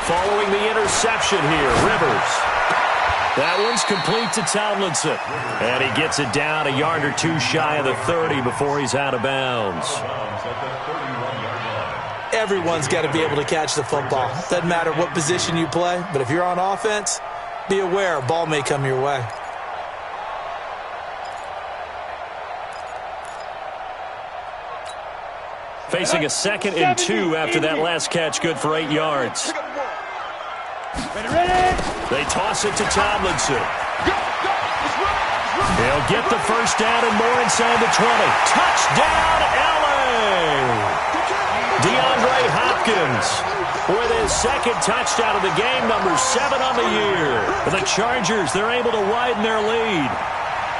following the interception here. Rivers. That one's complete to Tomlinson. And he gets it down a yard or two shy of the 30 before he's out of bounds. Everyone's got to be able to catch the football. Doesn't matter what position you play, but if you're on offense, be aware a ball may come your way. Facing a 2nd and 2 after that last catch, good for 8 yards. They toss it to Tomlinson. He'll get the first down and more inside the 20. Touchdown, LA! DeAndre Hopkins with his 2nd touchdown of the game, number 7 on the year. For the Chargers, they're able to widen their lead.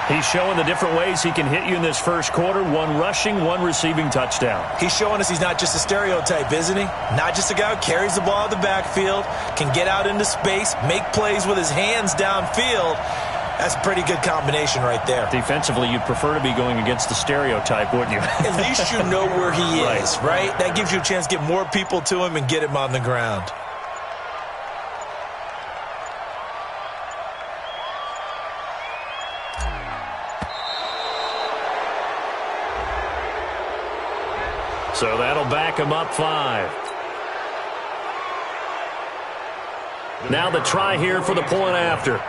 He's showing the different ways he can hit you in this first quarter. 1 rushing, 1 receiving touchdown. He's showing us he's not just a stereotype, isn't he? Not just a guy who carries the ball in the backfield, can get out into space, make plays with his hands downfield. That's a pretty good combination right there. Defensively, you'd prefer to be going against the stereotype, wouldn't you? At least you know where he is, right? That gives you a chance to get more people to him and get him on the ground. So that'll back him up 5. Now the try here for the point after.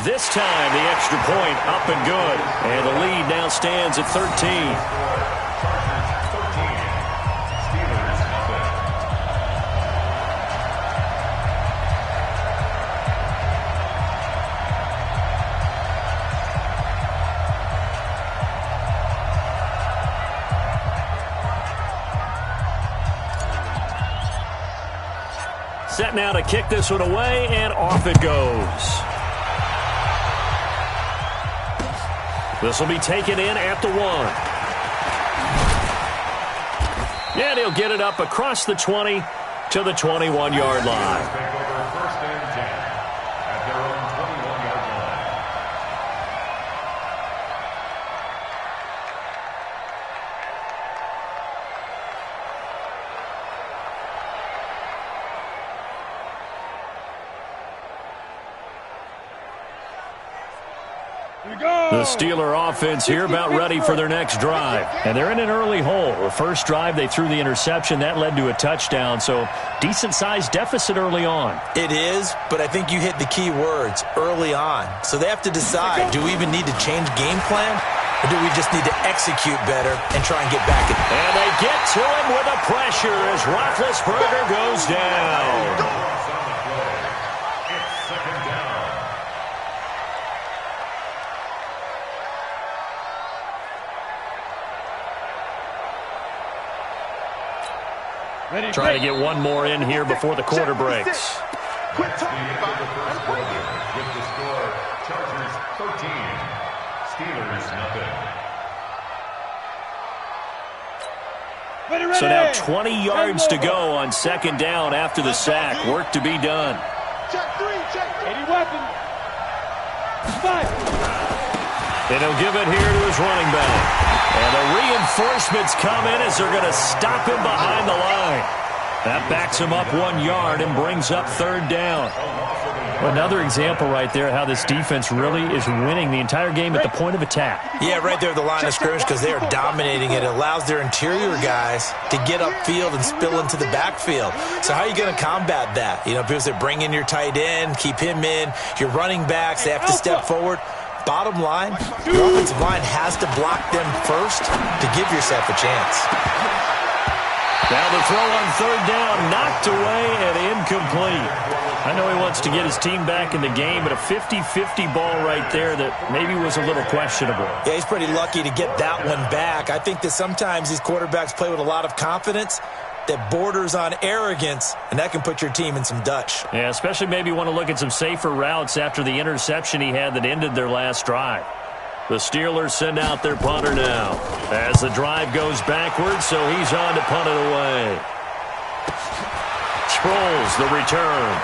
This time, the extra point up and good. And the lead now stands at 13. Set now to kick this one away, and off it goes. This will be taken in at the 1. And he'll get it up across the 20 to the 21-yard line. The Steeler offense here about ready for their next drive. And they're in an early hole. The first drive, they threw the interception. That led to a touchdown. So decent-sized deficit early on. It is, but I think you hit the key words, early on. So they have to decide, do we even need to change game plan? Or do we just need to execute better and try and get back in? And they get to him with the pressure as Roethlisberger goes down. Trying to get one more in here before the quarter breaks. Quit talking about it. With the score, Chargers 13, Steelers nothing. So now 20 yards to go on 2nd down after the sack. Work to be done. Check 3, check 3. Any weapon. 5. And he'll give it here to his running back. And the reinforcements come in as they're going to stop him behind the line. That backs him up 1 yard and brings up 3rd down. Another example right there how this defense really is winning the entire game at the point of attack. Yeah, right there at the line of scrimmage because they are dominating it. It allows their interior guys to get upfield and spill into the backfield. So how are you going to combat that? You know, people say bring in your tight end, keep him in. Your running backs, they have to step forward. Bottom line, your offensive line has to block them first to give yourself a chance. Now the throw on 3rd down, knocked away and incomplete. I know he wants to get his team back in the game, but a 50-50 ball right there that maybe was a little questionable. Yeah, he's pretty lucky to get that one back. I think that sometimes these quarterbacks play with a lot of confidence, that borders on arrogance, and that can put your team in some Dutch. Yeah, especially maybe want to look at some safer routes after the interception he had that ended their last drive. The Steelers send out their punter now as the drive goes backwards, so he's on to punt it away. Sproles, the return.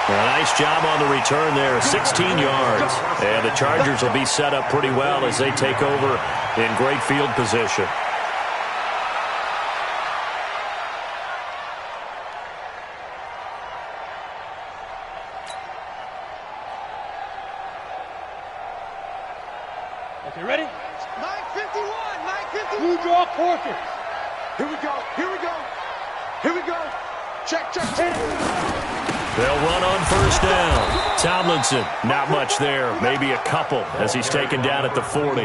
A nice job on the return there, 16 yards. And the Chargers will be set up pretty well as they take over in great field position. Okay, ready? 9:51, 9:51. Blue draw quarters. Here we go, here we go, here we go. Check, check, check. They'll run on first down. Tomlinson, not much there. Maybe a couple as he's taken down at the 40.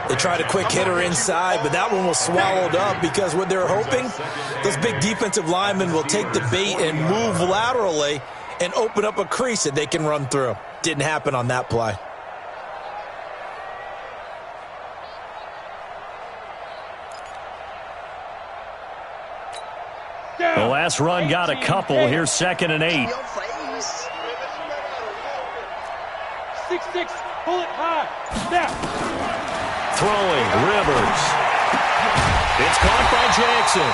They tried a quick hitter inside, but that one was swallowed up because what they're hoping, those big defensive linemen will take the bait and move laterally and open up a crease that they can run through. Didn't happen on that play. The last run got a couple. Here's 2nd and 8. 6-6, pull it high. Snap. Throwing, Rivers. It's caught by Jackson.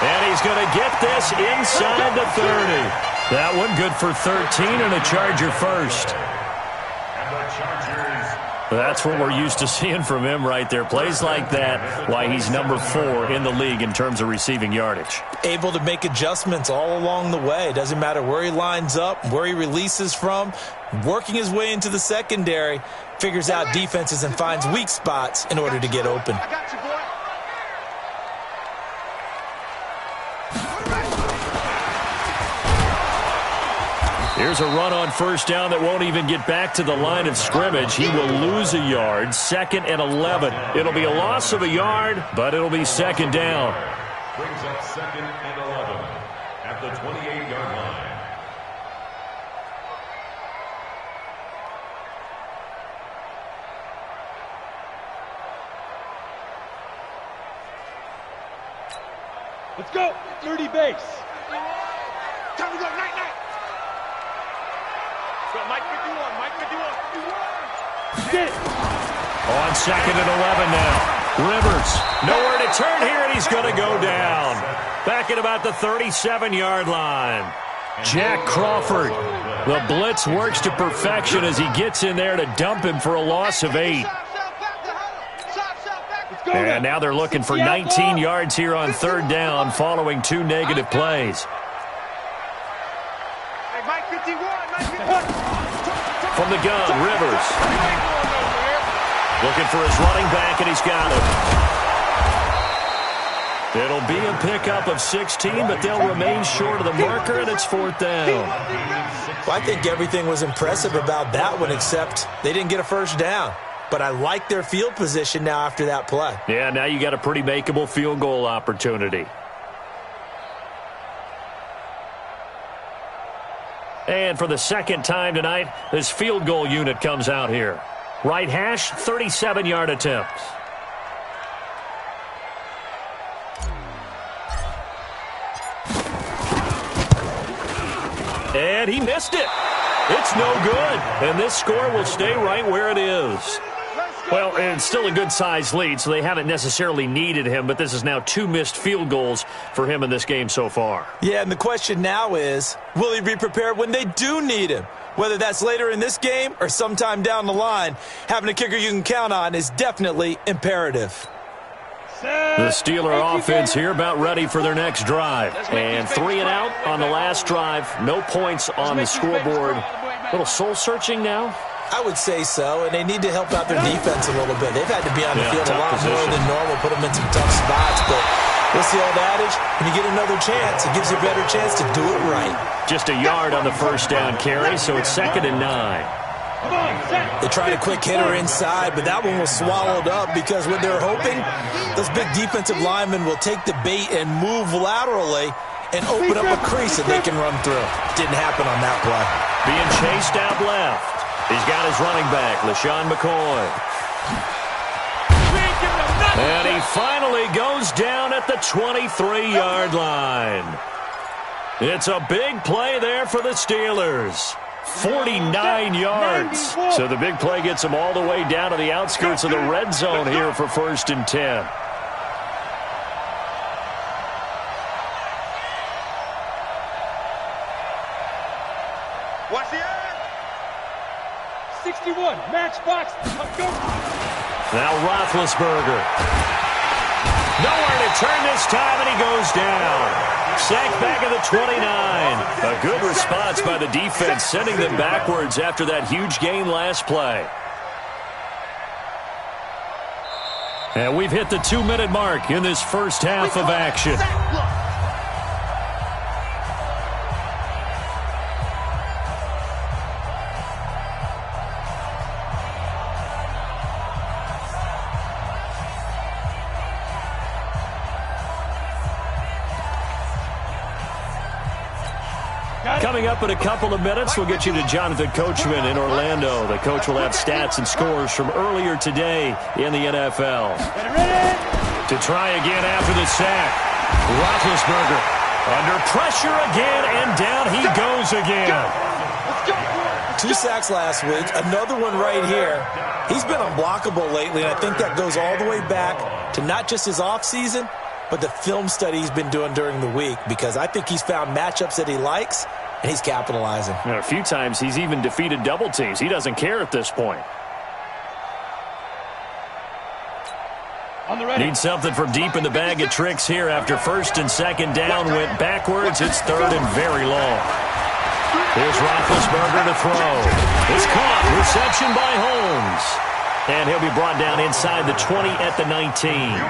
And he's going to get this inside the 30. That one good for 13 and a Charger first. And the Chargers. That's what we're used to seeing from him right there. Plays like that, why he's number 4 in the league in terms of receiving yardage. Able to make adjustments all along the way. Doesn't matter where he lines up, where he releases from. Working his way into the secondary, figures out defenses and finds weak spots in order to get open. I got you, boy. Here's a run on first down that won't even get back to the line of scrimmage. He will lose a yard. 2nd and 11. It'll be a loss of a yard, but it'll be 2nd down. Brings up 2nd and 11 at the 28-yard line. Let's go. 30 base. Time to go. Night, night. Let's go. Mike 51. Mike 51. Get it. On 2nd and 11 now. Rivers, nowhere to turn here, and he's going to go down. Back at about the 37-yard line. Jack Crawford. The blitz works to perfection as he gets in there to dump him for a loss of 8. And now they're looking for 19 yards here on 3rd down following 2 negative plays. From the gun, Rivers. Looking for his running back, and he's got him. It'll be a pickup of 16, but they'll remain short of the marker, and it's 4th down. Well, I think everything was impressive about that one, except they didn't get a first down. But I like their field position now after that play. Yeah, now you got a pretty makeable field goal opportunity. And for the 2nd time tonight, this field goal unit comes out here. Right hash, 37-yard attempt. And he missed it. It's no good. And this score will stay right where it is. Well, it's still a good-sized lead, so they haven't necessarily needed him, but this is now 2 missed field goals for him in this game so far. Yeah, and the question now is, will he be prepared when they do need him? Whether that's later in this game or sometime down the line, having a kicker you can count on is definitely imperative. The Steeler offense here about ready for their next drive. And 3 and out on the last drive. No points on the scoreboard. A little soul-searching now? I would say so, and they need to help out their defense a little bit. They've had to be on the field a lot more than normal, put them in some tough spots. But what's the old adage? When you get another chance, it gives you a better chance to do it right. Just a yard on the first down carry, so it's 2nd and 9. They tried a quick hitter inside, but that one was swallowed up because what they're hoping, those big defensive linemen will take the bait and move laterally and open up a crease that they can run through. Didn't happen on that play. Being chased out left. He's got his running back, LaShawn McCoy. And he finally goes down at the 23-yard line. It's a big play there for the Steelers. 49 yards. So the big play gets them all the way down to the outskirts of the red zone here for 1st and 10. Watch the end. 61, matchbox. Let's go. Now Roethlisberger. Nowhere to turn this time, and he goes down. Sacked back at the 29. A good response by the defense, sending them backwards after that huge gain last play. And we've hit the 2-minute mark in this first half of action. Coming up in a couple of minutes, we'll get you to Jonathan Coachman in Orlando. The coach will have stats and scores from earlier today in the NFL. To try again after the sack. Roethlisberger under pressure again, and down he goes again. 2 sacks last week, another one right here. He's been unblockable lately, and I think that goes all the way back to not just his offseason, but the film study he's been doing during the week, because I think he's found matchups that he likes, and he's capitalizing. And a few times he's even defeated double teams. He doesn't care at this point. Need something from deep in the bag of tricks here after 1st and 2nd down went backwards. It's 3rd and very long. Here's Roethlisberger to throw. It's caught. Reception by Holmes. And he'll be brought down inside the 20 at the 19.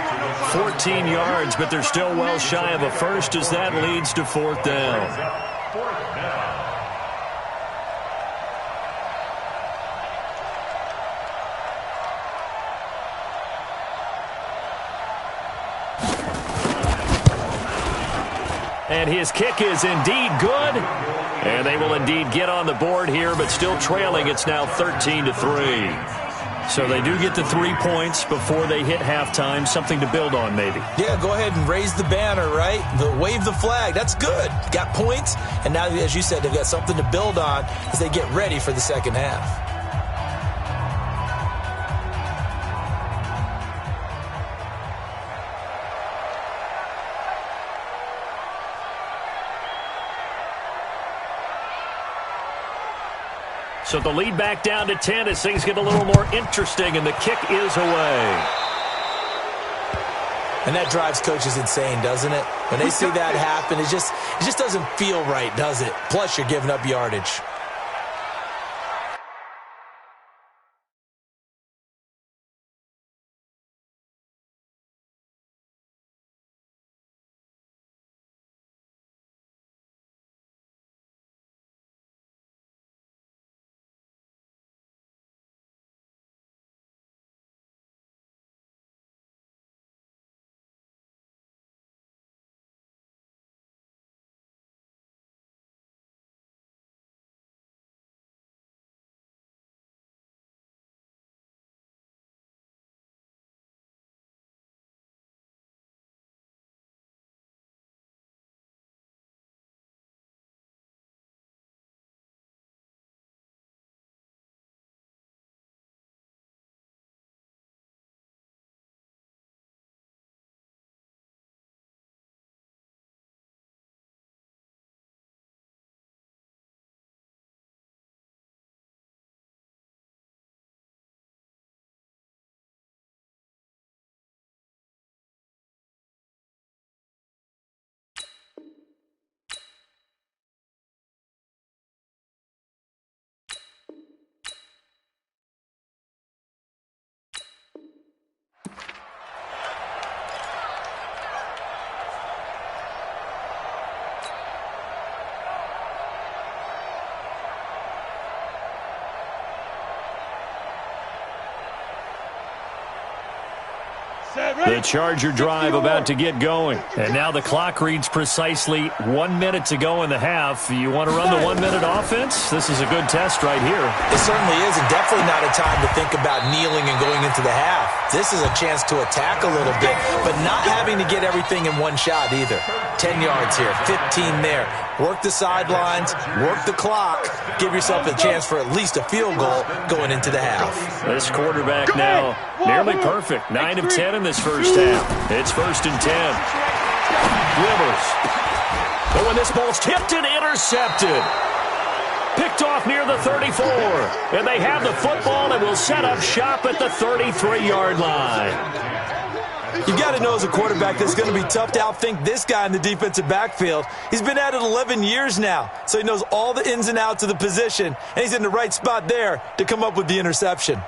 14 yards, but they're still well shy of a first as that leads to 4th down. And his kick is indeed good. And they will indeed get on the board here, but still trailing. It's now 13-3. So they do get the 3 points before they hit halftime. Something to build on, maybe. Yeah, go ahead and raise the banner, right? Wave the flag. That's good. Got points. And now, as you said, they've got something to build on as they get ready for the second half. So the lead back down to 10 as things get a little more interesting, and the kick is away. And that drives coaches insane, doesn't it? When they see that happen, it just doesn't feel right, does it? Plus, you're giving up yardage. The Charger drive about to get going. And now the clock reads precisely 1 minute to go in the half. You want to run the 1 minute offense? This is a good test right here. It certainly is, and definitely not a time to think about kneeling and going into the half. This is a chance to attack a little bit, but not having to get everything in one shot either. 10 yards here, 15 there. Work the sidelines, work the clock. Give yourself a chance for at least a field goal going into the half. This quarterback now nearly perfect. 9 of 10 in this first half. It's 1st and 10. Rivers. But when this ball's tipped and intercepted. Picked off near the 34. And they have the football and will set up shop at the 33-yard line. You got to know as a quarterback that it's going to be tough to outthink this guy in the defensive backfield. He's been at it 11 years now, so he knows all the ins and outs of the position, and he's in the right spot there to come up with the interception.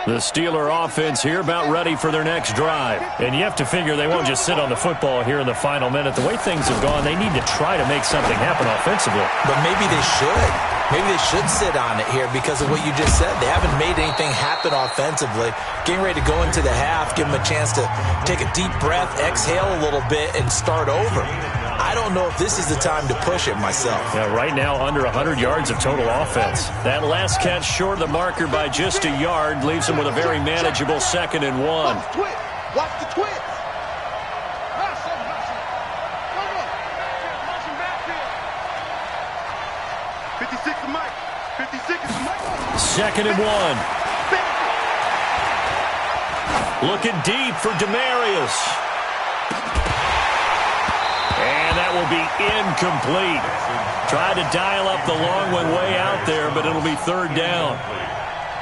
The Steeler offense here about ready for their next drive. And you have to figure they won't just sit on the football here in the final minute. The way things have gone, they need to try to make something happen offensively. But maybe they should. Maybe they should sit on it here because of what you just said. They haven't made anything happen offensively. Getting ready to go into the half, give them a chance to take a deep breath, exhale a little bit, and start over. I don't know if this is the time to push it myself. Yeah, right now under 100 yards of total offense. That last catch short of the marker by just a yard leaves them with a very manageable 2nd and 1. Watch the twist. 56 is Mike. 56 is Mike. 2nd and 1. Looking deep for Demarius. And that will be incomplete. Tried to dial up the long one way out there, but it'll be 3rd down.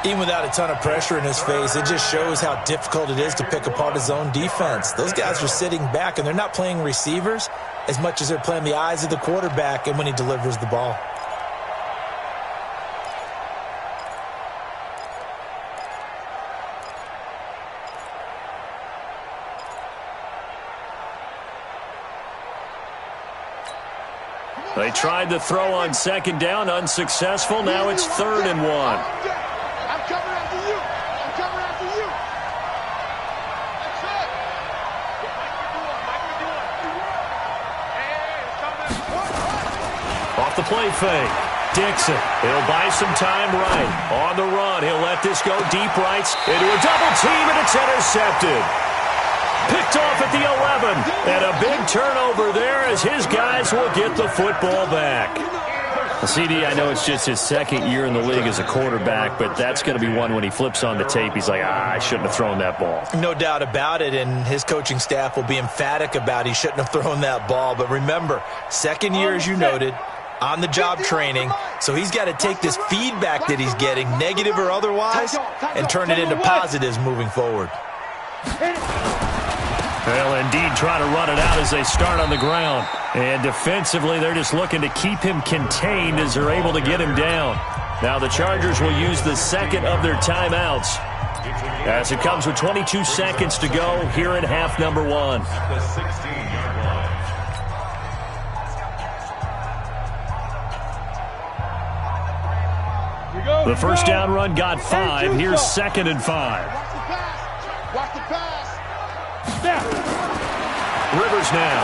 Even without a ton of pressure in his face, it just shows how difficult it is to pick apart his own defense. Those guys are sitting back, and they're not playing receivers as much as they're playing the eyes of the quarterback and when he delivers the ball. They tried to throw on 2nd down, unsuccessful. Now it's 3rd and 1. I'm coming after you. I'm coming after you. That's it. Off the play fake. Dixon. He'll buy some time right. On the run. He'll let this go deep right into a double team, and it's intercepted. Picked off at the 11. And a big turnover there as his guys will get the football back. CD, I know it's just his 2nd year in the league as a quarterback, but that's going to be one when he flips on the tape. He's like, I shouldn't have thrown that ball. No doubt about it, and his coaching staff will be emphatic about he shouldn't have thrown that ball. But remember, 2nd year, as you noted, on-the-job training, so he's got to take this feedback that he's getting, negative or otherwise, and turn it into positives moving forward. Well, indeed, try to run it out as they start on the ground. And defensively, they're just looking to keep him contained as they're able to get him down. Now the Chargers will use the 2nd of their timeouts as it comes with 22 seconds to go here in half number 1. The first down run got 5. Here's 2nd and 5. Watch the pass. Rivers now.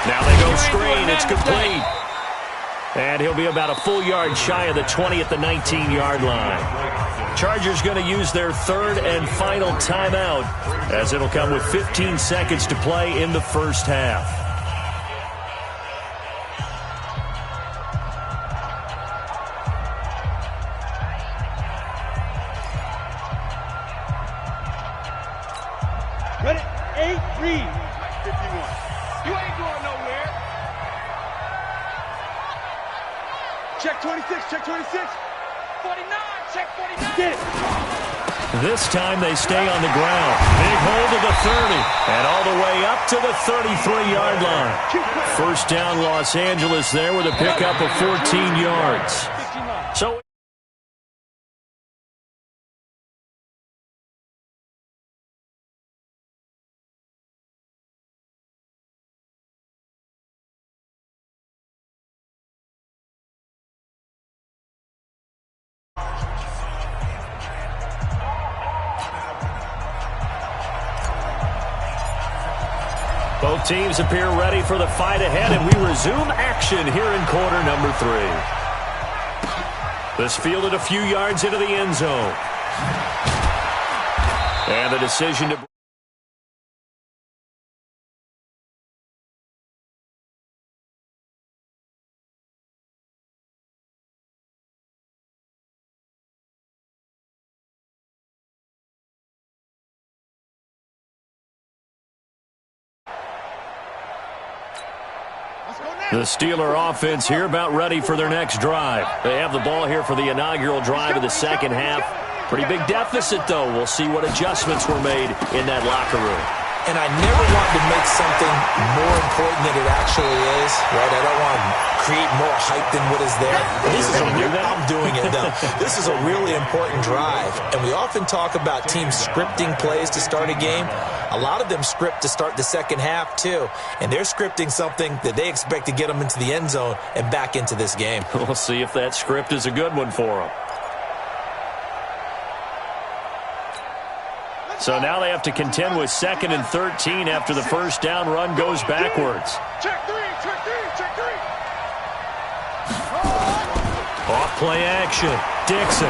Now they go screen. It's complete. And he'll be about a full yard shy of the 20 at the 19-yard line. Chargers going to use their 3rd and final timeout as it'll come with 15 seconds to play in the first half. Ready? 8, read. 51. You ain't going nowhere. Check 26, check 26. 49, check 49. Get it. This time they stay on the ground. Big hold of the 30. And all the way up to the 33-yard line. First down Los Angeles there with a pickup of 14 yards. So Both teams appear ready for the fight ahead, and we resume action here in quarter number 3. This fielded a few yards into the end zone. And the decision to... The Steeler offense here about ready for their next drive. They have the ball here for the inaugural drive of the second half. Pretty big deficit, though. We'll see what adjustments were made in that locker room. And I never want to make something more important than it actually is, right? I don't want to create more hype than what is there. I'm doing it, though. This is a really important drive. And we often talk about teams scripting plays to start a game. A lot of them script to start the second half, too. And they're scripting something that they expect to get them into the end zone and back into this game. We'll see if that script is a good one for them. So now they have to contend with 2nd and 13 after the first down run goes backwards. Check three. Off play action. Dixon.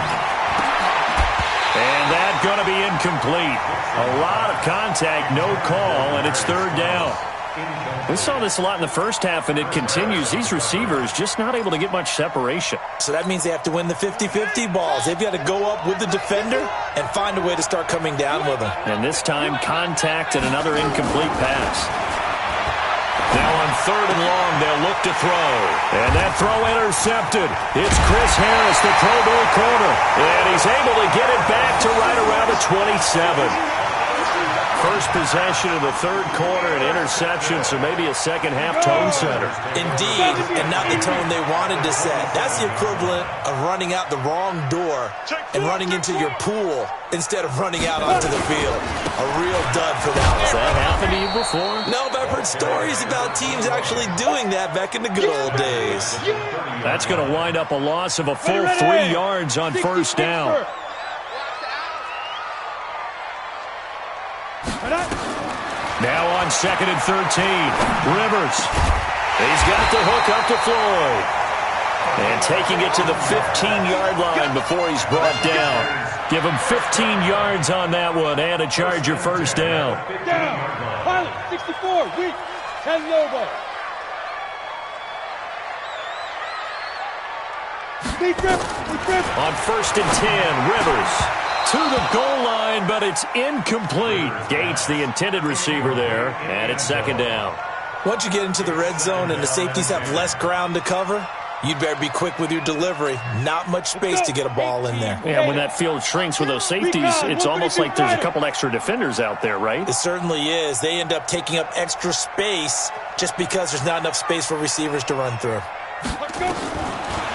And that's going to be incomplete. A lot of contact, no call, and it's 3rd down. We saw this a lot in the first half, and it continues. These receivers just not able to get much separation. So that means they have to win the 50-50 balls. They've got to go up with the defender and find a way to start coming down with them. And this time, contact and another incomplete pass. Now on 3rd and long, they'll look to throw. And that throw intercepted. It's Chris Harris, the Pro Bowl corner. And he's able to get it back to right around the 27. First possession of the 3rd quarter, an interception, so maybe a second-half tone setter. Indeed, and not the tone they wanted to set. That's the equivalent of running out the wrong door and running into your pool instead of running out onto the field. A real dud for that one. Has that happened to you before? No, but I've heard stories about teams actually doing that back in the good old days. That's going to wind up a loss of a full 3 yards on first down. Now on 2nd and 13, Rivers. He's got the hook up to Floyd. And taking it to the 15-yard line before he's brought down. Give him 15 yards on that one and a Charger first down. Down. Pilot, 64, weak, 10 Lobo. On 1st and 10, Rivers. To the goal line, but it's incomplete. Gates, the intended receiver there, and it's 2nd down. Once you get into the red zone and the safeties have less ground to cover, you'd better be quick with your delivery. Not much space to get a ball in there. Yeah, when that field shrinks with those safeties, it's almost like there's a couple extra defenders out there, right? It certainly is. They end up taking up extra space just because there's not enough space for receivers to run through.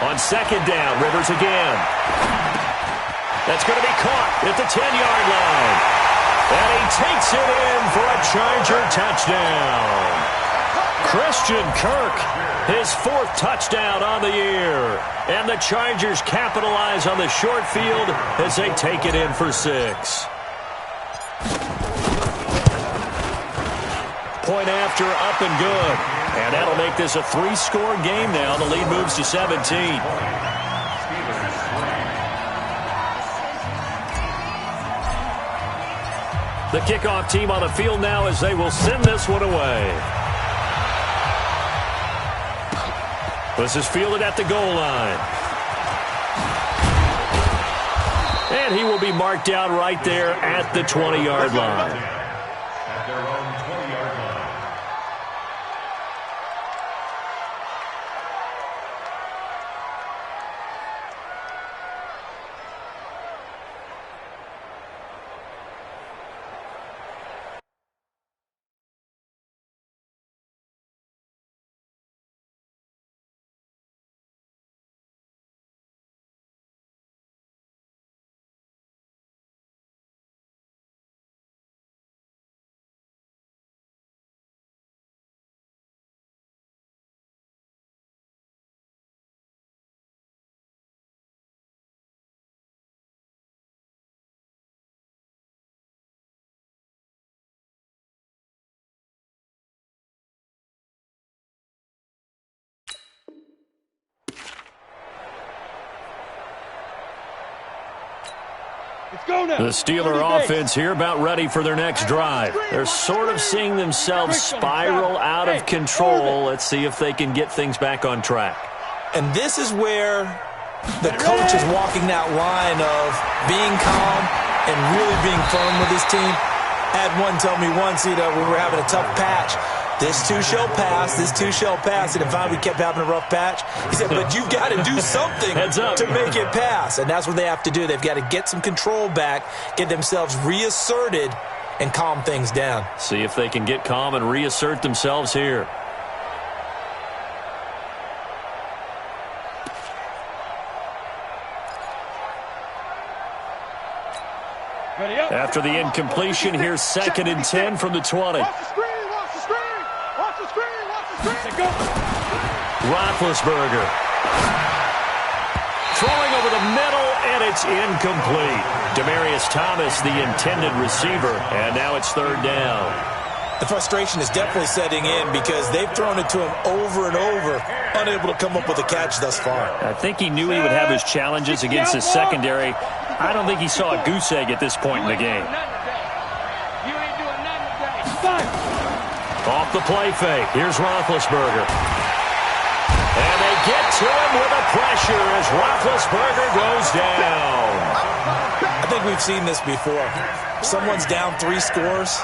On 2nd down, Rivers again. That's going to be caught at the 10-yard line. And he takes it in for a Charger touchdown. Christian Kirk, his 4th touchdown on the year. And the Chargers capitalize on the short field as they take it in for 6. Point after, up and good. And that'll make this a 3-score game now. The lead moves to 17. The kickoff team on the field now as they will send this one away. This is fielded at the goal line. And he will be marked down right there at the 20-yard line. The Steeler offense here about ready for their next drive. They're sort of seeing themselves spiral out of control. Let's see if they can get things back on track. And this is where the coach is walking that line of being calm and really being firm with his team. I had one tell me once, when we were having a tough patch, this too shall pass, this too shall pass. And if we kept having a rough patch, he said, but you've got to do something to make it pass. And that's what they have to do. They've got to get some control back, get themselves reasserted, and calm things down. See if they can get calm and reassert themselves here. After the incompletion, here's 2nd and 10 from the 20. Roethlisberger throwing over the middle, and it's incomplete. Demaryius Thomas, the intended receiver, and now it's 3rd down. The frustration is definitely setting in because they've thrown it to him over and over, unable to come up with a catch thus far. I think he knew he would have his challenges against his secondary. I don't think he saw a goose egg at this point in the game. Off the play fake. Here's Roethlisberger. And they get to him with a pressure as Roethlisberger goes down. I think we've seen this before. Someone's down 3 scores.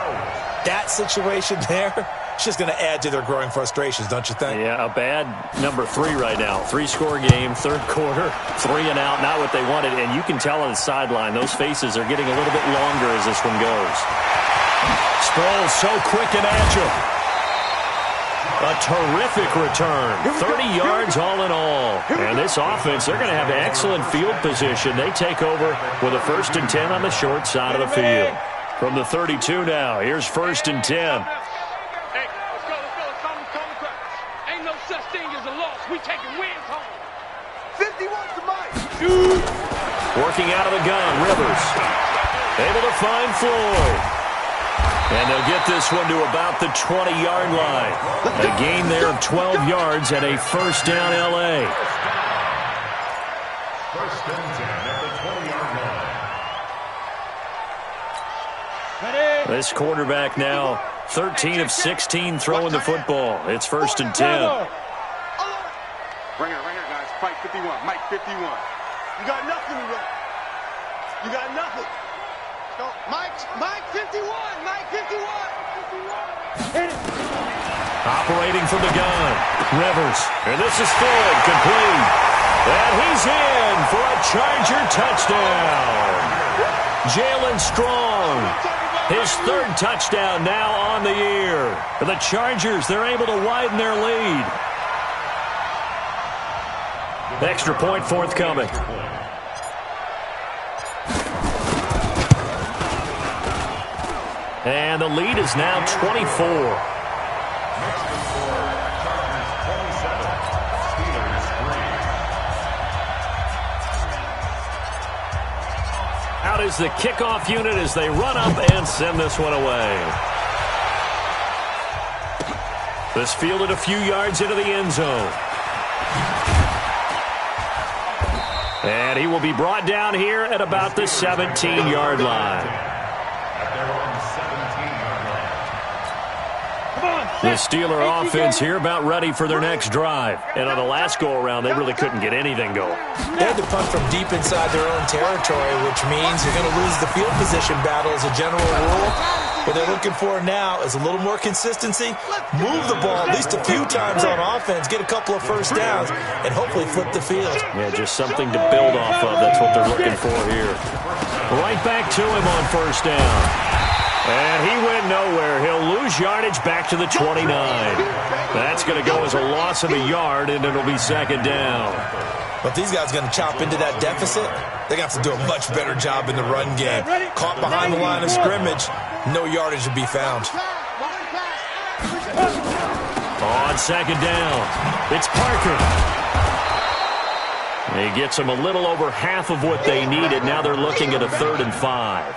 That situation there, it's just going to add to their growing frustrations, don't you think? Yeah, a bad number 3 right now. 3-score game, 3rd quarter, 3 and out, not what they wanted. And you can tell on the sideline, those faces are getting a little bit longer as this one goes. Sproles so quick and agile. A terrific return. 30 yards all in all. And this offense, they're going to have excellent field position. They take over with a 1st and 10 on the short side of the field. From the 32 now, here's 1st and 10. Hey, let's go. Ain't no such thing as a loss. We taking wins home. 51's the mic. Working out of the gun, Rivers. Able to find Floyd. And they'll get this one to about the 20-yard line. A gain there of 12 yards and a 1st down L.A. 1st and 10 at the 20-yard line. This quarterback now 13 of 16 throwing the football. It's 1st and 10. Right here, guys. Fight 51. Mike 51. You got nothing to run. You got nothing. So, Mike 51. Mike 51. Operating from the gun. Rivers. And this is Floyd, complete. And he's in for a Charger touchdown. Jalen Strong. His 3rd touchdown now on the year. And the Chargers, they're able to widen their lead. Extra point forthcoming. And the lead is now 24. Out is the kickoff unit as they run up and send this one away. This fielded a few yards into the end zone. And he will be brought down here at about the 17-yard line. The Steeler offense here about ready for their next drive. And on the last go-around, they really couldn't get anything going. They had to punt from deep inside their own territory, which means you're going to lose the field position battle as a general rule. What they're looking for now is a little more consistency, move the ball at least a few times on offense, get a couple of 1st downs, and hopefully flip the field. Yeah, just something to build off of. That's what they're looking for here. Right back to him on 1st down. And he went nowhere. He'll lose yardage back to the 29. That's going to go as a loss of a yard, and it'll be 2nd down. But these guys are going to chop into that deficit. They're going to have to do a much better job in the run game. Caught behind the line of scrimmage, no yardage to be found. On 2nd down, it's Parker. He gets them a little over half of what they needed. Now they're looking at a 3rd and 5.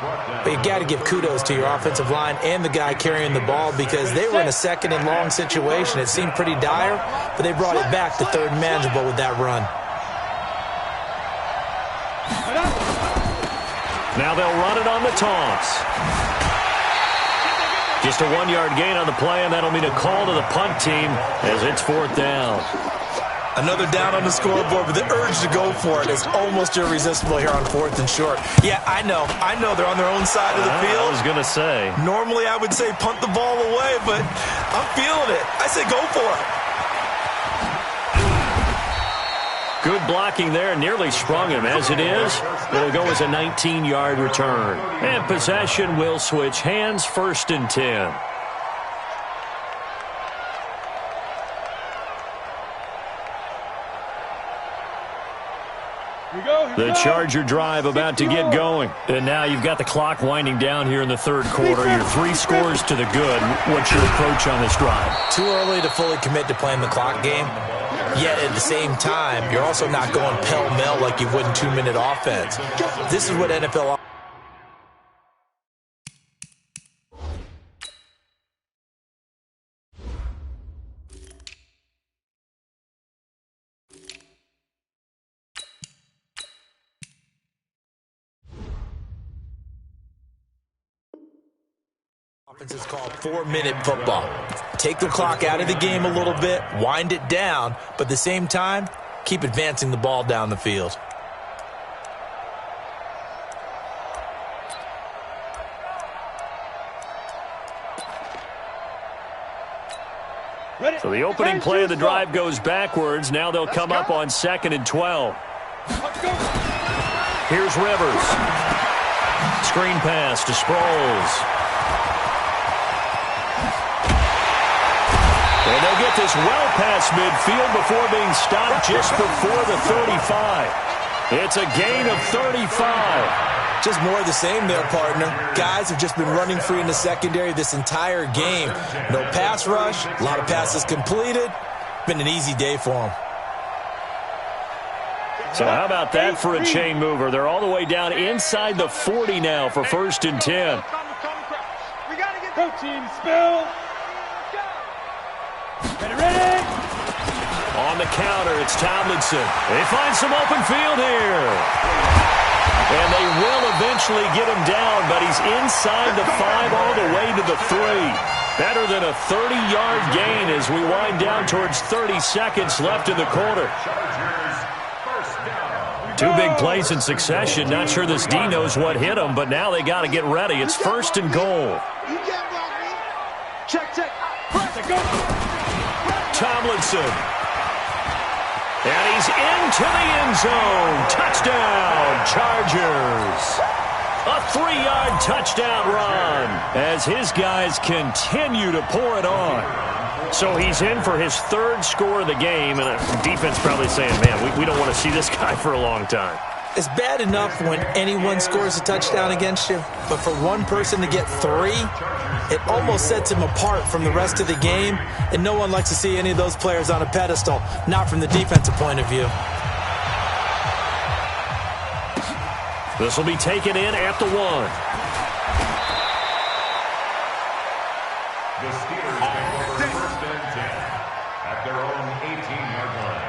But you got to give kudos to your offensive line and the guy carrying the ball because they were in a 2nd and long situation. It seemed pretty dire, but they brought it back to 3rd and manageable with that run. Now they'll run it on the toss. Just a 1-yard gain on the play, and that'll mean a call to the punt team as it's 4th down. Another down on the scoreboard, but the urge to go for it is almost irresistible here on 4th and short. Yeah, I know they're on their own side of the field. I was going to say. Normally I would say punt the ball away, but I'm feeling it. I say go for it. Good blocking there, nearly sprung him. As it is, it'll go as a 19-yard return. And possession will switch hands, 1st and 10. The Charger drive about to get going. And now you've got the clock winding down here in the 3rd quarter. You're 3 scores to the good. What's your approach on this drive? Too early to fully commit to playing the clock game. Yet at the same time, you're also not going pell-mell like you would in 2-minute offense. This is what NFL offense is called 4-minute football. Take the clock out of the game a little bit, wind it down, but at the same time, keep advancing the ball down the field. So the opening play of the drive goes backwards. Now they'll come up on 2nd and 12. Here's Rivers. Screen pass to Sproles. And they'll get this well past midfield before being stopped just before the 35. It's a gain of 35. Just more of the same there, partner. Guys have just been running free in the secondary this entire game. No pass rush, a lot of passes completed. Been an easy day for them. So how about that for a chain mover? They're all the way down inside the 40 now for 1st and 10. We got to get go team spill. Ready? On the counter, it's Tomlinson. They find some open field here. And they will eventually get him down, but he's inside the 5 all the way to the 3. Better than a 30-yard gain as we wind down towards 30 seconds left in the quarter. 2 big plays in succession. Not sure this D knows what hit him, but now they got to get ready. It's 1st and goal. Check. Go. Tomlinson. And he's into the end zone. Touchdown, Chargers. A 3-yard touchdown run as his guys continue to pour it on. So he's in for his 3rd score of the game, and the defense probably saying, man, we don't want to see this guy for a long time. It's bad enough when anyone scores a touchdown against you, but for one person to get 3, it almost sets him apart from the rest of the game, and no one likes to see any of those players on a pedestal, not from the defensive point of view. This will be taken in at the 1. The Steelers take over 1st and 10 at their own 18-yard line.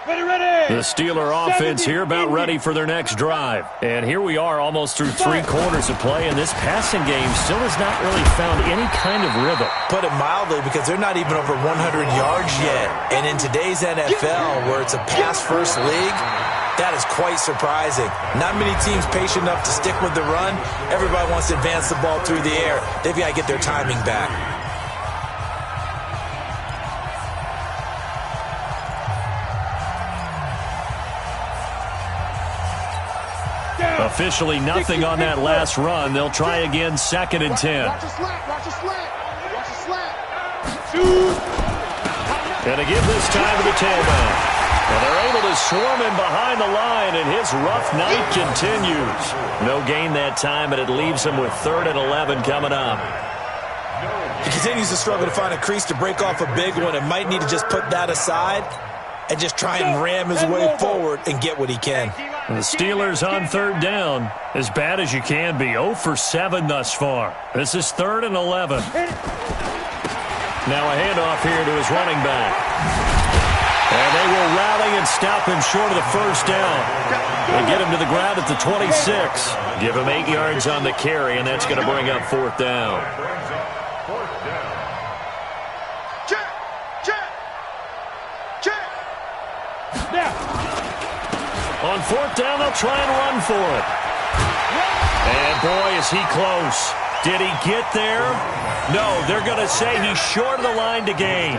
Ready. The Steeler offense here about ready for their next drive. And here we are almost through 3 quarters of play, and this passing game still has not really found any kind of rhythm. Put it mildly, because they're not even over 100 yards yet. And in today's NFL, where it's a pass-first league, that is quite surprising. Not many teams patient enough to stick with the run. Everybody wants to advance the ball through the air. They've got to get their timing back. Officially nothing on that last run. They'll try again, 2nd and 10. Watch a slant. And to give this time to the tailback. And they're able to swarm him behind the line, and his rough night continues. No gain that time, but it leaves him with 3rd and 11 coming up. He continues to struggle to find a crease to break off a big one and might need to just put that aside and just try and ram his way forward and get what he can. And the Steelers on 3rd down, as bad as you can be, 0 for 7 thus far. This is 3rd and 11. Now a handoff here to his running back. And they will rally and stop him short of the first down. They get him to the ground at the 26. Give him 8 yards on the carry, and that's going to bring up 4th down. On 4th down, they'll try and run for it. And boy, is he close. Did he get there? No, they're going to say he's short of the line to gain.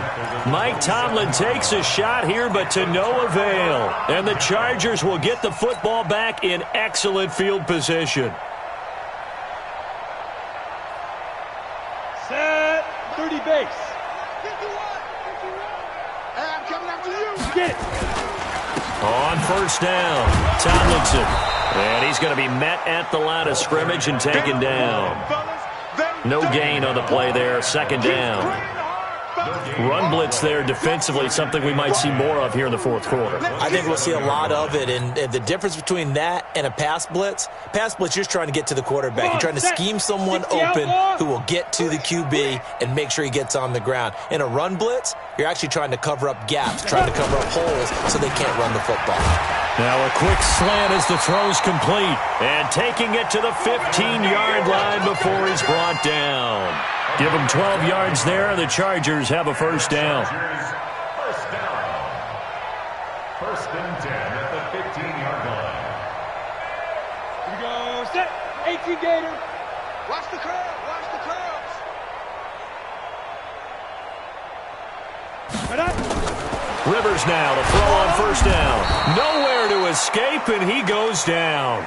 Mike Tomlin takes a shot here, but to no avail. And the Chargers will get the football back in excellent field position. Set 30 base. 51. Hey, I'm coming after you. Get it. On 1st down, Tomlinson. And he's going to be met at the line of scrimmage and taken down. No gain on the play there, 2nd down. Run blitz there defensively, something we might see more of here in the 4th quarter. I think we'll see a lot of it, and the difference between that and a pass blitz, you're just trying to get to the quarterback. You're trying to scheme someone open who will get to the QB and make sure he gets on the ground. In a run blitz, you're actually trying to cover up gaps, trying to cover up holes so they can't run the football. Now a quick slant as the throw's complete, and taking it to the 15-yard line before he's brought down. Give him 12 yards there, and the Chargers have a 1st down. First down. 1st and 10 at the 15-yard line. Here we go. Set. 18 Gator. Watch the curve. Watch the curves. Rivers now to throw on 1st down. Nowhere to escape, and he goes down.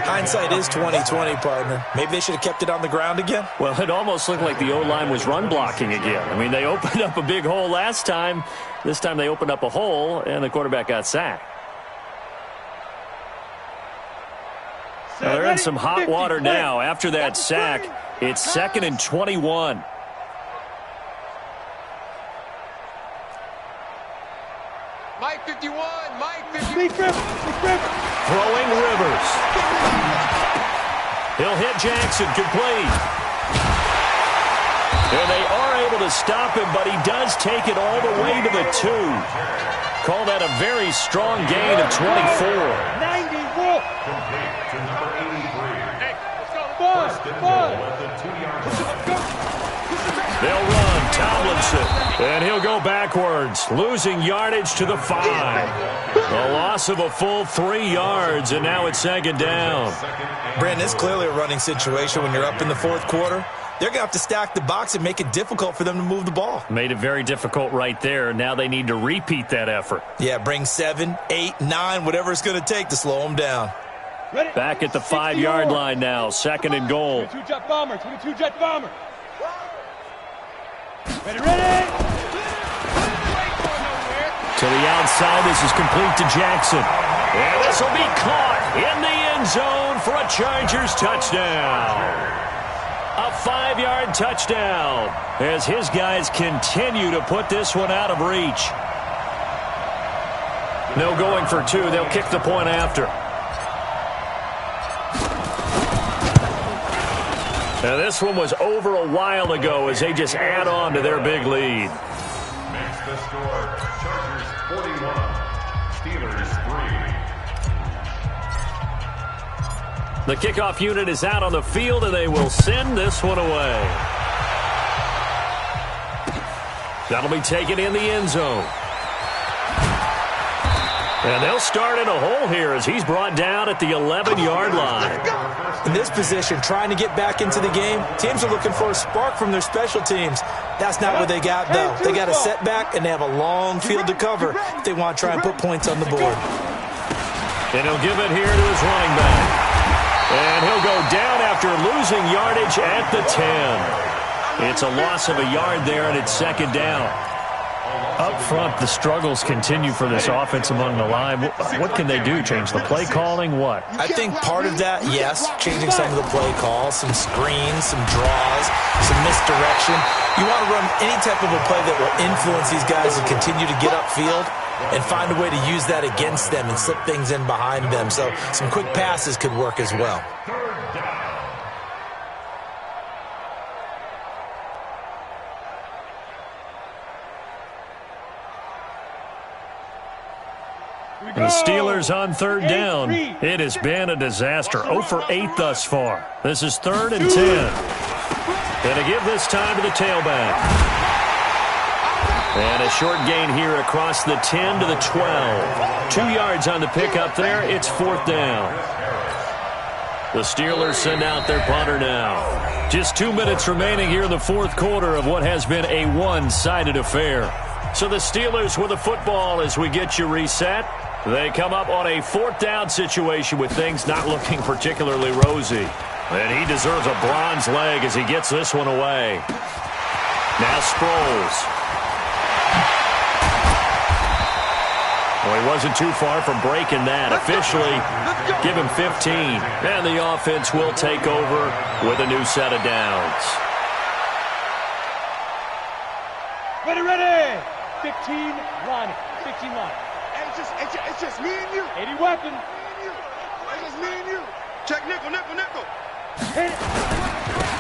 Hindsight is 20/20, partner. Maybe they should have kept it on the ground again. Well, it almost looked like the O-line was run blocking again. I mean, they opened up a big hole last time. This time they opened up a hole, and the quarterback got sacked. Now they're in some hot water now. After that sack, it's 2nd and 21. Mike 51. Mike 51. Throwing Rivers. He'll hit Jackson, complete. And they are able to stop him, but he does take it all the way to the 2. Call that a very strong gain of 24. 94. Complete to number 83. Hey, let's go. First and goal at the 2-yard line. They'll run Tomlinson, and he'll go backwards, losing yardage to the 5. A loss of a full 3 yards, and now it's 2nd down. Brandon, it's clearly a running situation when you're up in the 4th quarter. They're going to have to stack the box and make it difficult for them to move the ball. Made it very difficult right there. Now they need to repeat that effort. Yeah, bring 7, 8, 9, whatever it's going to take to slow them down. Ready? Back at the 5-yard line now, 2nd and goal. 22 jet bomber. 22 jet bomber. Ready. To the outside, this is complete to Jackson. And this will be caught in the end zone for a Chargers touchdown. A 5-yard touchdown as his guys continue to put this one out of reach. No going for 2. They'll kick the point after. Now this one was over a while ago as they just add on to their big lead. Makes the score Chargers 41, Steelers 3. The kickoff unit is out on the field, and they will send this one away. That'll be taken in the end zone. And they'll start in a hole here as he's brought down at the 11-yard line. In this position, trying to get back into the game, teams are looking for a spark from their special teams. That's not what they got, though. They got a setback, and they have a long field to cover if they want to try and put points on the board. And he'll give it here to his running back. And he'll go down after losing yardage at the 10. It's a loss of a yard there, and it's 2nd down. Up front, the struggles continue for this offense among the line. What can they do? Change the play calling? What? I think part of that, yes, changing some of the play calls, some screens, some draws, some misdirection. You want to run any type of a play that will influence these guys and continue to get upfield and find a way to use that against them and slip things in behind them. So some quick passes could work as well. The Steelers on third down. It has been a disaster. 0 for 8 thus far. This is 3rd and 10. And to give this time to the tailback. And a short gain here across the 10 to the 12. 2 yards on the pickup there. It's 4th down. The Steelers send out their punter now. Just 2 minutes remaining here in the 4th quarter of what has been a one-sided affair. So the Steelers with the football as we get you reset. They come up on a 4th down situation with things not looking particularly rosy. And he deserves a bronze leg as he gets this one away. Now Sproles. Well, he wasn't too far from breaking that. Officially, give him 15. And the offense will take over with a new set of downs. Ready. 15 line. 16 line. It's just me and you. 80 weapon. It's just me and you. Check nickel.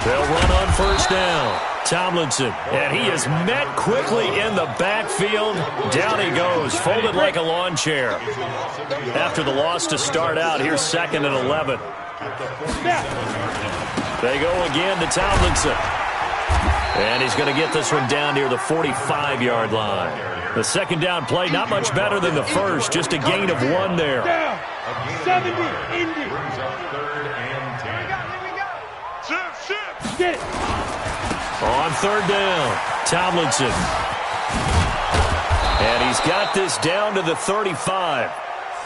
They'll run on 1st down. Tomlinson, and he is met quickly in the backfield. Down he goes, folded like a lawn chair. After the loss to start out, here's 2nd and 11. They go again to Tomlinson. And he's going to get this one down near the 45-yard line. The 2nd down play, not much better than the first, just a gain of 1 there. 70, Indy. Shift. Get it. On 3rd down, Tomlinson. And he's got this down to the 35.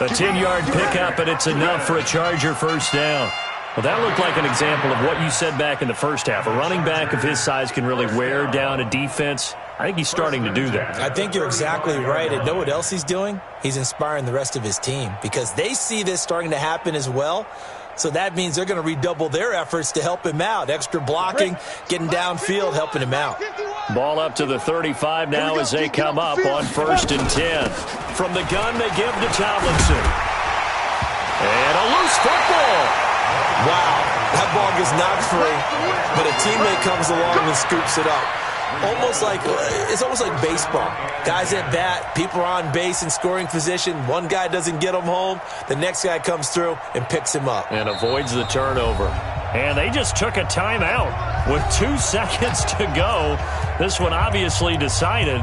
A 10-yard pickup, and it's enough for a Charger 1st down. Well, that looked like an example of what you said back in the first half. A running back of his size can really wear down a defense. I think he's starting to do that. I think you're exactly right. And know what else he's doing? He's inspiring the rest of his team because they see this starting to happen as well. So that means they're going to redouble their efforts to help him out. Extra blocking, getting downfield, helping him out. Ball up to the 35 now as they come up on 1st and 10. From the gun, they give to Tomlinson. And a loose football. Wow, that ball gets knocked free, but a teammate comes along and scoops it up. It's almost like baseball. Guys at bat, people are on base in scoring position. One guy doesn't get him home. The next guy comes through and picks him up. And avoids the turnover. And they just took a timeout with 2 seconds to go. This one obviously decided.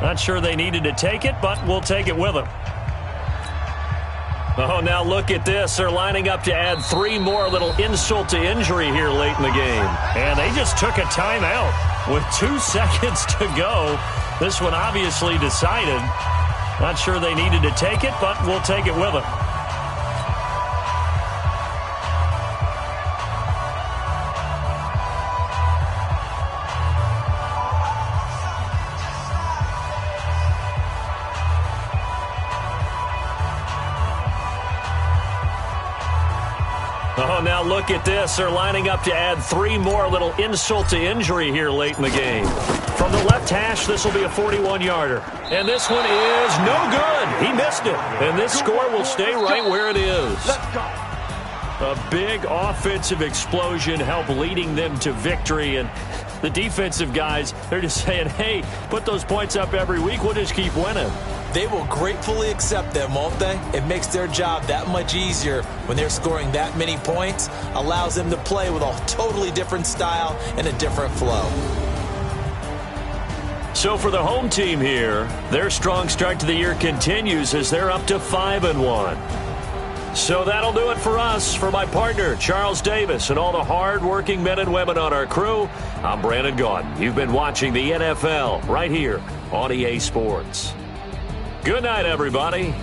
Not sure they needed to take it, but we'll take it with them. Oh, now look at this. They're lining up to add 3 more. A little insult to injury here late in the game. And they just took a timeout with 2 seconds to go. This one obviously decided. Not sure they needed to take it, but we'll take it with them. Oh, now look at this. They're lining up to add 3 more. A little insult to injury here late in the game. From the left hash, this will be a 41-yarder. And this one is no good. He missed it. And this score will stay right where it is. A big offensive explosion helped leading them to victory. And the defensive guys, they're just saying, hey, put those points up every week. We'll just keep winning. They will gratefully accept them, won't they? It makes their job that much easier when they're scoring that many points. Allows them to play with a totally different style and a different flow. So for the home team here, their strong start to the year continues as they're up to 5-1. So that'll do it for us. For my partner, Charles Davis, and all the hard-working men and women on our crew, I'm Brandon Gaudin. You've been watching the NFL right here on EA Sports. Good night, everybody.